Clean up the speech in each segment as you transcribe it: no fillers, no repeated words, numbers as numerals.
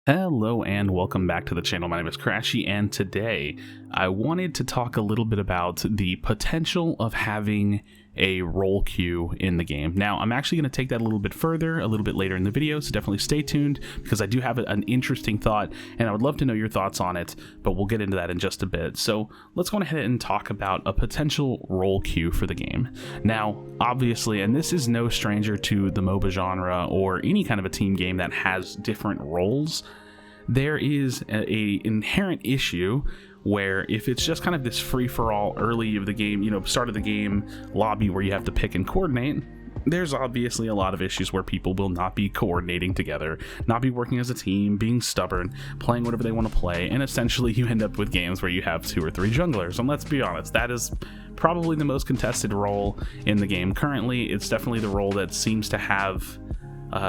Hello and welcome back to the channel. My name is Krashy, and today I wanted to talk a little bit about the potential of having a role queue in the game. Now, I'm actually going to take that a little bit further a little bit later in the video, so definitely stay tuned because I do have an interesting thought and I would love to know your thoughts on it, but we'll get into that in just a bit. So let's go ahead and talk about a potential role queue for the game. Now, obviously, and this is no stranger to the MOBA genre or any kind of a team game that has different roles, there is a inherent issue where if it's just kind of this free-for-all early of the game, start of the game lobby where you have to pick and coordinate, there's obviously a lot of issues where people will not be coordinating together, not be working as a team, being stubborn, playing whatever they want to play, and essentially you end up with games where you have 2 or 3 junglers. And let's be honest, that is probably the most contested role in the game. Currently, it's definitely the role that seems to have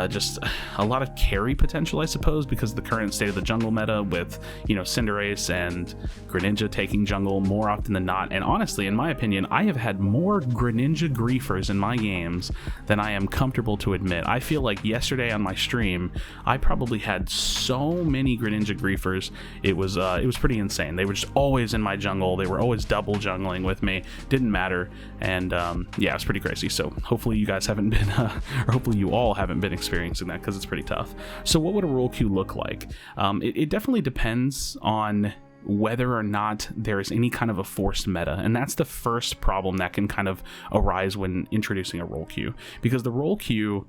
just a lot of carry potential, I suppose, because of the current state of the jungle meta with, Cinderace and Greninja taking jungle more often than not. And honestly, in my opinion, I have had more Greninja griefers in my games than I am comfortable to admit. I feel like yesterday on my stream, I probably had so many Greninja griefers. It was pretty insane. They were just always in my jungle. They were always double jungling with me. Didn't matter. And yeah, it's pretty crazy. So hopefully you guys haven't been, or hopefully you all haven't been experiencing that, because it's pretty tough. So what would a role queue look like? It definitely depends on whether or not there is any kind of a forced meta, and that's the first problem that can kind of arise when introducing a role queue, because the role queue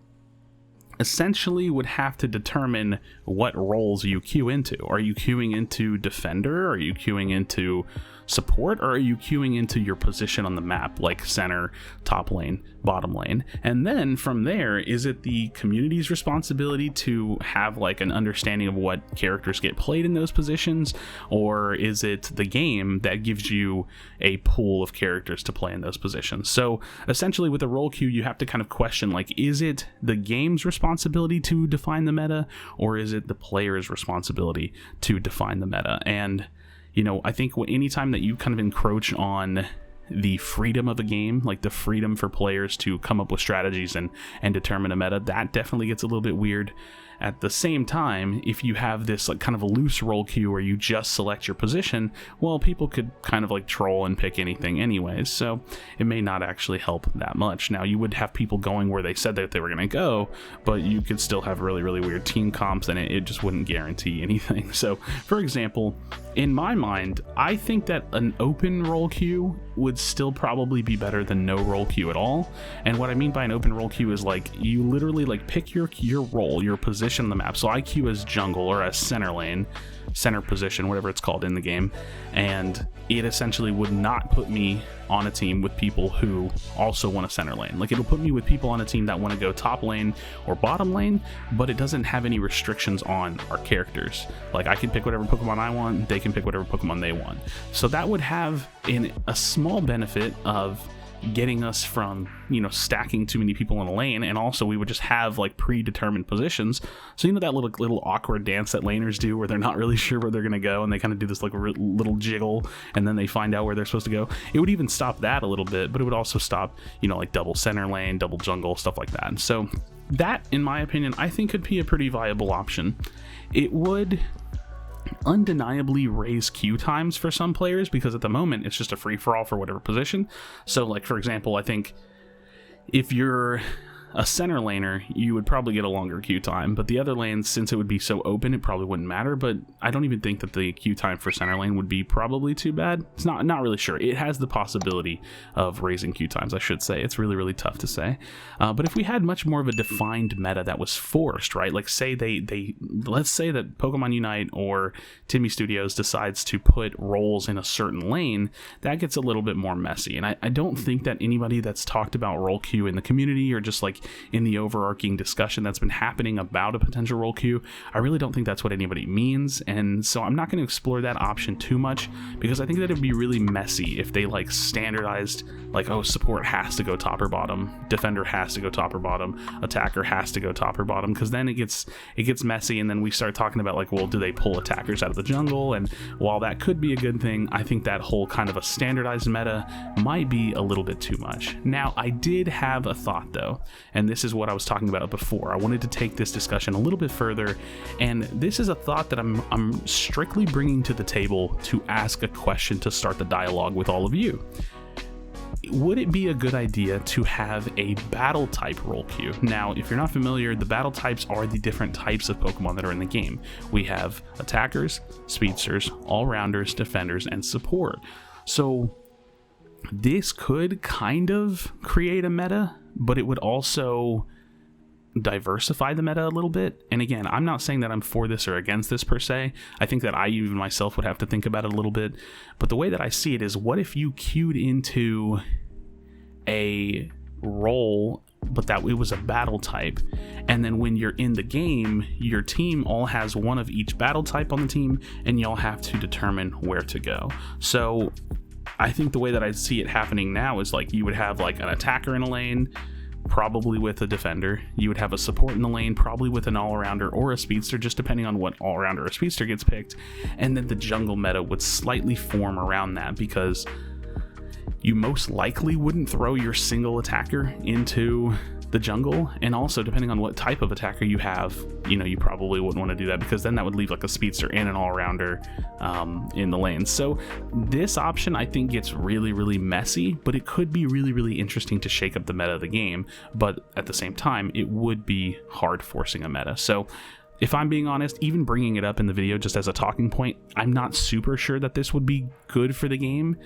essentially would have to determine what roles you queue into. Are you queuing into defender? Are you queuing into support? Or are you queuing into your position on the map, like center, top lane, bottom lane? And then from there, is it the community's responsibility to have like an understanding of what characters get played in those positions? Or is it the game that gives you a pool of characters to play in those positions? So essentially with a role queue, you have to kind of question, like, is it the game's responsibility to define the meta, or is it the player's responsibility to define the meta? And I think anytime that you kind of encroach on the freedom of a game, like the freedom for players to come up with strategies and determine a meta, that definitely gets a little bit weird. At the same time, if you have this like kind of a loose role queue where you just select your position, well, people could kind of like troll and pick anything anyways, so it may not actually help that much. Now, you would have people going where they said that they were going to go, but you could still have really, really weird team comps, and it just wouldn't guarantee anything. So, for example, in my mind, I think that an open role queue would still probably be better than no role queue at all. And what I mean by an open role queue is like you literally like pick your role, your position on the map. So I queue as jungle or as center lane, center position, whatever it's called in the game, and it essentially would not put me on a team with people who also want a center lane. Like, it'll put me with people on a team that want to go top lane or bottom lane, but it doesn't have any restrictions on our characters. Like, I can pick whatever Pokemon I want, they can pick whatever Pokemon they want. So that would have a small benefit of getting us from stacking too many people in a lane, and also we would just have like predetermined positions. So that little awkward dance that laners do where they're not really sure where they're gonna go, and they kind of do this like little jiggle, and then they find out where they're supposed to go. It would even stop that a little bit, but it would also stop like double center lane, double jungle, stuff like that. And so that, in my opinion, I think could be a pretty viable option. It would undeniably raise queue times for some players, because at the moment it's just a free-for-all for whatever position. So like, for example, I think if you're a center laner, you would probably get a longer queue time, but the other lanes, since it would be so open, it probably wouldn't matter. But I don't even think that the queue time for center lane would be probably too bad. It's not really sure. It has the possibility of raising queue times, I should say. It's really, really tough to say. But if we had much more of a defined meta that was forced, right? Like, say let's say that Pokemon Unite or Timmy Studios decides to put roles in a certain lane, that gets a little bit more messy. And I don't think that anybody that's talked about role queue in the community, or just like in the overarching discussion that's been happening about a potential role queue, I really don't think that's what anybody means. And so I'm not going to explore that option too much, because I think that it'd be really messy if they like standardized, like, oh, support has to go top or bottom, defender has to go top or bottom, attacker has to go top or bottom, because then it gets messy, and then we start talking about like, well, do they pull attackers out of the jungle? And while that could be a good thing, I think that whole kind of a standardized meta might be a little bit too much. Now, I did have a thought though, And this is what I was talking about before. I wanted to take this discussion a little bit further, and this is a thought that I'm strictly bringing to the table to ask a question to start the dialogue with all of you. Would it be a good idea to have a battle type role queue? Now, if you're not familiar, the battle types are the different types of Pokemon that are in the game. We have attackers, speedsters, all-rounders, defenders, and support. So this could kind of create a meta, but it would also diversify the meta a little bit. And again, I'm not saying that I'm for this or against this per se. I think that I even myself would have to think about it a little bit. But the way that I see it is, what if you queued into a role, but that it was a battle type, and then when you're in the game, your team all has one of each battle type on the team, and y'all have to determine where to go. So I think the way that I see it happening now is like you would have like an attacker in a lane, probably with a defender. You would have a support in the lane, probably with an all-rounder or a speedster, just depending on what all-rounder or speedster gets picked. And then the jungle meta would slightly form around that, because you most likely wouldn't throw your single attacker into the jungle, and also depending on what type of attacker you have, you know, you probably wouldn't want to do that, because then that would leave like a speedster and an all-rounder in the lane. So this option I think gets really messy, but it could be really interesting to shake up the meta of the game. But at the same time, it would be hard forcing a meta. So if I'm being honest, even bringing it up in the video just as a talking point, I'm not super sure that this would be good for the game,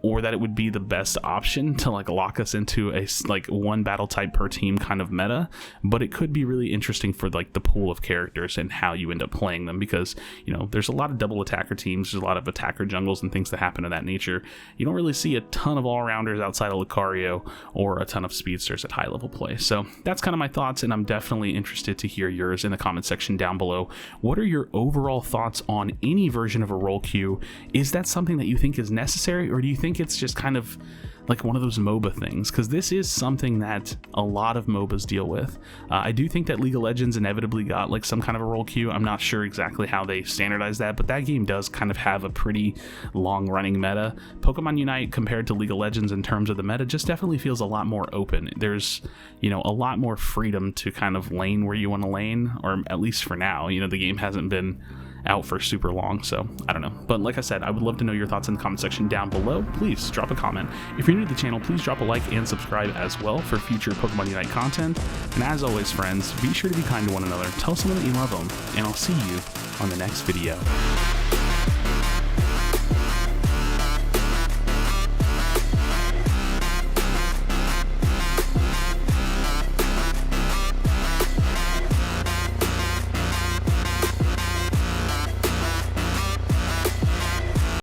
or that it would be the best option to like lock us into a like one battle type per team kind of meta. But it could be really interesting for like the pool of characters and how you end up playing them, because, you know, there's a lot of double attacker teams, there's a lot of attacker jungles and things that happen of that nature. You don't really see a ton of all-rounders outside of Lucario or a ton of speedsters at high level play. So that's kind of my thoughts, and I'm definitely interested to hear yours in the comment section down below. What are your overall thoughts on any version of a role queue? Is that something that you think is necessary, or do you think it's just kind of like one of those MOBA things? Because this is something that a lot of MOBAs deal with. I do think that League of Legends inevitably got like some kind of a role queue. I'm not sure exactly how they standardize that, but that game does kind of have a pretty long running meta. Pokemon Unite compared to League of Legends in terms of the meta just definitely feels a lot more open. There's, you know, a lot more freedom to kind of lane where you want to lane, or at least for now. You know, the game hasn't been out for super long, so I don't know. But like I said, I would love to know your thoughts in the comment section down below. Please drop a comment. If you're new to the channel, please drop a like and subscribe as well for future Pokemon Unite content. And as always, friends, be sure to be kind to one another, tell someone that you love them, and I'll see you on the next video.